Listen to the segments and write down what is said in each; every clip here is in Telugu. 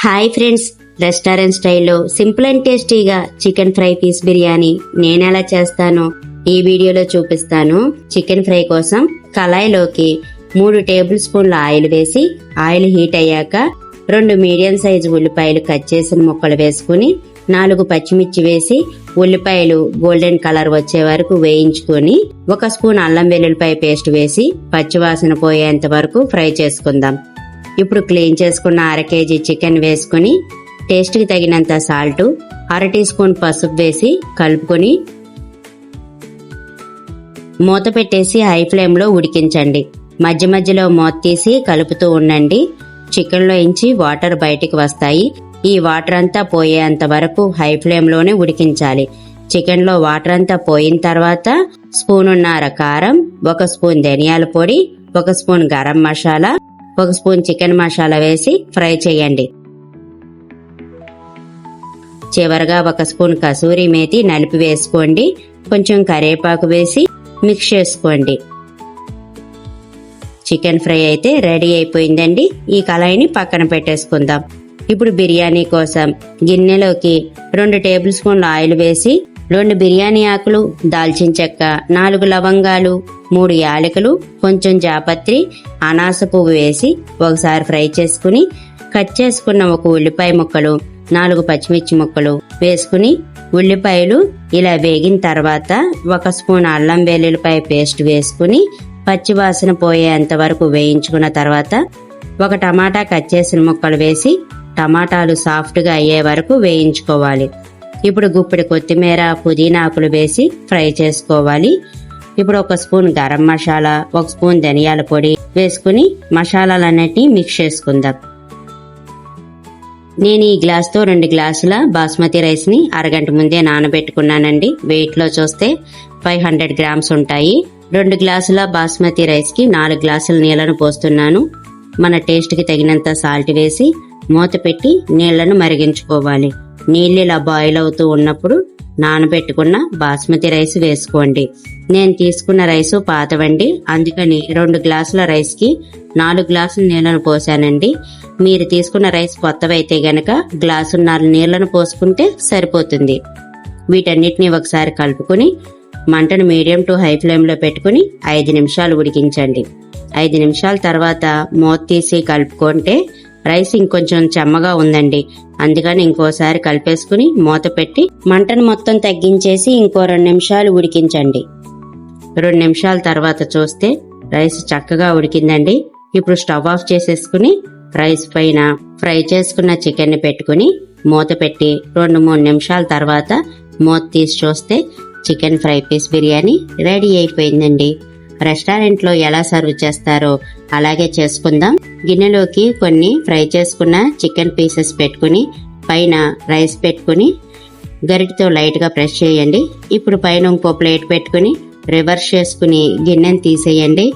హాయ్ ఫ్రెండ్స్, రెస్టారెంట్ స్టైల్లో సింపుల్ అండ్ టేస్టీగా చికెన్ ఫ్రై పీస్ బిర్యానీ నేనెలా చేస్తానో ఈ వీడియోలో చూపిస్తాను. చికెన్ ఫ్రై కోసం కళాయిలోకి 3 టేబుల్ స్పూన్ల ఆయిల్ వేసి ఆయిల్ హీట్ అయ్యాక 2 మీడియం సైజు ఉల్లిపాయలు కట్ చేసిన ముక్కలు వేసుకుని 4 పచ్చిమిర్చి వేసి ఉల్లిపాయలు గోల్డెన్ కలర్ వచ్చే వరకు వేయించుకొని 1 స్పూన్ అల్లం వెల్లుల్లిపాయ పేస్ట్ వేసి పచ్చివాసన పోయేంత వరకు ఫ్రై చేసుకుందాం. ఇప్పుడు క్లీన్ చేసుకున్న 1/2 కేజీ చికెన్ వేసుకుని టేస్ట్ కి తగినంత సాల్ట్, 1/2 టీ స్పూన్ పసుపు వేసి కలుపుకొని మూత పెట్టేసి హై ఫ్లేమ్ లో ఉడికించండి. మధ్య మధ్యలో మూత తీసి కలుపుతూ ఉండండి. చికెన్ లో ఇంచి వాటర్ బయటికి వస్తాయి. ఈ వాటర్ అంతా పోయేంత వరకు హై ఫ్లేమ్ లోనే ఉడికించాలి. చికెన్ లో వాటర్ అంతా పోయిన తర్వాత స్పూనున్నర కారం, 1 స్పూన్ ధనియాల పొడి, 1 spoon garam masala, 1 spoon chicken masala వేసి ఫ్రై చేయండి. చివరగా 1 స్పూన్ కసూరి మేతి నలిపి వేసుకోండి. కొంచెం కరివేపాకు వేసి మిక్స్ చేసుకోండి. చికెన్ ఫ్రై అయితే రెడీ అయిపోయిందండి. ఈ కళాయిని పక్కన పెట్టేసుకుందాం. ఇప్పుడు బిర్యానీ కోసం గిన్నెలోకి 2 టేబుల్ స్పూన్ల ఆయిల్ వేసి 2 బిర్యానీ ఆకులు, దాల్చిన చెక్క, 4 లవంగాలు, 3 యాలకులు, కొంచెం జాపత్రి, అనాస పువ్వు వేసి ఒకసారి ఫ్రై చేసుకుని కట్ చేసుకున్న 1 ఉల్లిపాయ ముక్కలు, 4 పచ్చిమిర్చి ముక్కలు వేసుకుని ఉల్లిపాయలు ఇలా వేగిన తర్వాత 1 స్పూన్ అల్లం వెల్లుల్లిపాయ పేస్ట్ వేసుకుని పచ్చివాసన పోయేంత వరకు వేయించుకున్న తర్వాత 1 టమాటా కట్ చేసిన ముక్కలు వేసి టమాటాలు సాఫ్ట్ గా అయ్యే వరకు వేయించుకోవాలి. ఇప్పుడు గుప్పెడు కొత్తిమీర, పుదీనా ఆకులు వేసి ఫ్రై చేసుకోవాలి. ఇప్పుడు 1 స్పూన్ గరం మసాలా, 1 స్పూన్ ధనియాల పొడి వేసుకుని మసాలాలన్నిటినీ మిక్స్ చేసుకుందాం. నేను ఈ గ్లాస్తో 2 గ్లాసుల బాస్మతి రైస్ ని అరగంట ముందే నానబెట్టుకున్నానండి. వెయిట్ లో చూస్తే 500 గ్రామ్స్ ఉంటాయి. 2 గ్లాసుల బాస్మతి రైస్ కి 4 గ్లాసుల నీళ్లను పోస్తున్నాను. మన టేస్ట్ కి తగినంత సాల్ట్ వేసి మూత పెట్టి నీళ్లను మరిగించుకోవాలి. నీళ్ళు ఇలా బాయిల్ అవుతూ ఉన్నప్పుడు నానబెట్టుకున్న బాస్మతి రైస్ వేసుకోండి. నేను తీసుకున్న రైసు పాతవండి, అందుకని 2 గ్లాసుల రైస్ కి 4 గ్లాసుల నీళ్లను పోసానండి. మీరు తీసుకున్న రైస్ కొత్తవైతే గనక గ్లాసున్నర నీళ్లను పోసుకుంటే సరిపోతుంది. వీటన్నిటిని ఒకసారి కలుపుకుని మంటను మీడియం టు హై ఫ్లేమ్ లో పెట్టుకుని 5 నిమిషాలు ఉడికించండి. 5 నిమిషాల తర్వాత మూత తీసి కలుపుకుంటే రైస్ ఇంకొంచెం చెమ్మగా ఉందండి. అందుకని ఇంకోసారి కలిపేసుకుని మూత పెట్టి మంటను మొత్తం తగ్గించేసి ఇంకో 2 నిమిషాలు ఉడికించండి. 2 నిమిషాల తర్వాత చూస్తే రైస్ చక్కగా ఉడికిందండి. ఇప్పుడు స్టవ్ ఆఫ్ చేసేసుకుని రైస్ పైన ఫ్రై చేసుకున్న చికెన్ ని పెట్టుకుని మూత పెట్టి 2-3 నిమిషాల తర్వాత మూత తీసి చూస్తే chicken fry piece biryani ready అయిపోయిందండి. రెస్టారెంట్ లో ఎలా సర్వ్ చేస్తారో అలాగే చేసుకుందాం. గిన్నెలోకి కొన్ని ఫ్రై చేసుకున్న చికెన్ పీసెస్ పెట్టుకుని పైన రైస్ పెట్టుకుని గరిటతో లైట్ గా ప్రెస్ చేయండి. ఇప్పుడు పైన ఇంకో ప్లేట్ పెట్టుకుని రివర్స్ చేసుకుని గిన్నెని తీసేయండి.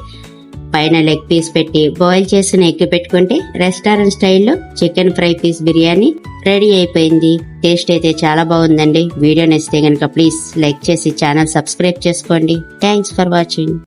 పైన లెగ్ పీస్ పెట్టి బాయిల్ చేసిన ఎగ్ పెట్టుకుంటే రెస్టారెంట్ స్టైల్లో chicken fry piece biryani ready అయిపోయింది. టేస్ట్ అయితే చాలా బాగుందండి. వీడియో నచ్చితే గనక ప్లీజ్ లైక్ చేసి ఛానల్ సబ్స్క్రైబ్ చేసుకోండి. Thanks for watching.